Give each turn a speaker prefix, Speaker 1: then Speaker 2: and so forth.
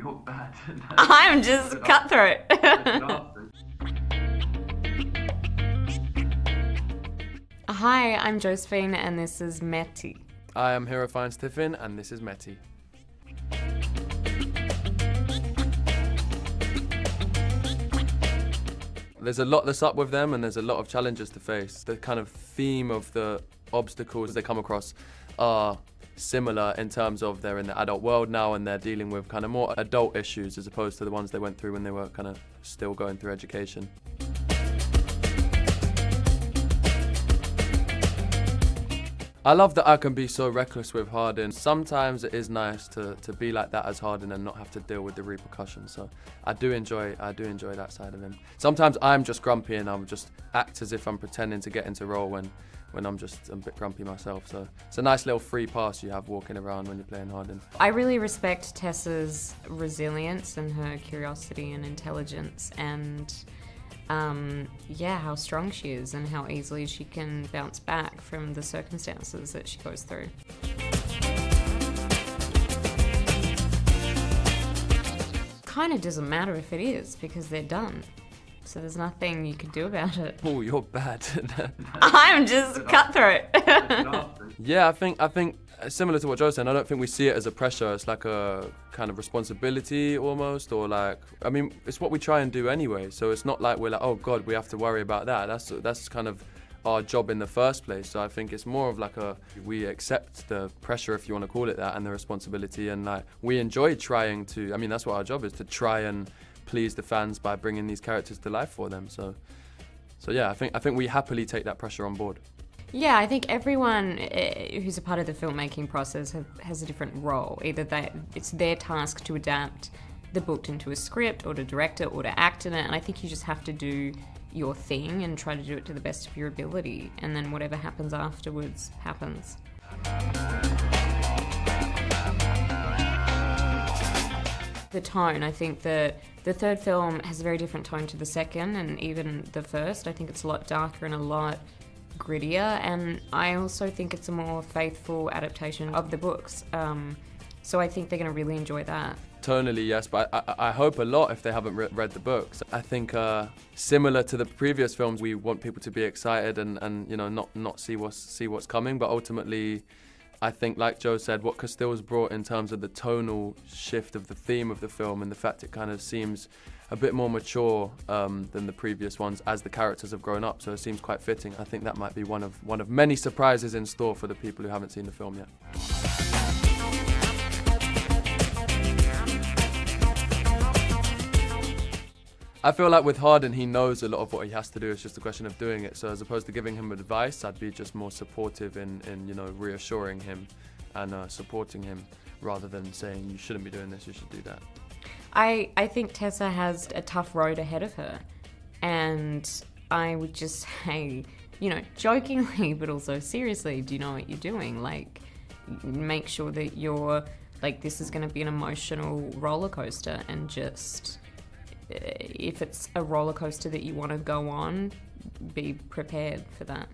Speaker 1: you're bad.
Speaker 2: I'm just cutthroat. Hi, I'm Josephine and this is Melty.
Speaker 3: I am Hero Finds Tiffin and this is Melty. There's a lot that's up with them and there's a lot of challenges to face. The kind of theme of the obstacles they come across are similar in terms of they're in the adult world now and they're dealing with kind of more adult issues as opposed to the ones they went through when they were kind of still going through education. I love that I can be so reckless with Hardin. Sometimes it is nice to be like that as Hardin and not have to deal with the repercussions. So I do enjoy that side of him. Sometimes I'm just grumpy and I'll just act as if I'm pretending to get into role when I'm just a bit grumpy myself. So it's a nice little free pass you have walking around when you're playing Hardin.
Speaker 2: I really respect Tessa's resilience and her curiosity and intelligence and how strong she is and how easily she can bounce back from the circumstances that she goes through. Kind of doesn't matter if it is because they're done. So there's nothing you can do about it.
Speaker 3: Oh, you're bad.
Speaker 2: I'm just cutthroat.
Speaker 3: Yeah, I think similar to what Joe said, I don't think we see it as a pressure. It's like a kind of responsibility almost, or like, I mean, it's what we try and do anyway. So it's not like we're like, oh God, we have to worry about that. That's kind of our job in the first place. So I think it's more of like we accept the pressure, if you want to call it that, and the responsibility, and like we enjoy trying to. I mean, that's what our job is, to try and please the fans by bringing these characters to life for them. So yeah, I think we happily take that pressure on board.
Speaker 2: Yeah, I think everyone who's a part of the filmmaking process has a different role. Either it's their task to adapt the book into a script or to direct it or to act in it, and I think you just have to do your thing and try to do it to the best of your ability, and then whatever happens afterwards happens. The tone, I think the third film has a very different tone to the second and even the first. I think it's a lot darker and a lot grittier, and I also think it's a more faithful adaptation of the books. So I think they're going to really enjoy that.
Speaker 3: Tonally, yes, but I hope a lot if they haven't read the books. I think similar to the previous films, we want people to be excited and not see what's coming, but ultimately I think, like Joe said, what Castile's brought in terms of the tonal shift of the theme of the film and the fact it kind of seems a bit more mature than the previous ones as the characters have grown up, so it seems quite fitting. I think that might be one of many surprises in store for the people who haven't seen the film yet. I feel like with Hardin, he knows a lot of what he has to do. It's just a question of doing it. So as opposed to giving him advice, I'd be just more supportive in reassuring him and supporting him rather than saying, you shouldn't be doing this, you should do that.
Speaker 2: I think Tessa has a tough road ahead of her, and I would just say, jokingly but also seriously, do you know what you're doing? Like, make sure that you're, like, this is going to be an emotional roller coaster, and just, if it's a roller coaster that you want to go on, be prepared for that.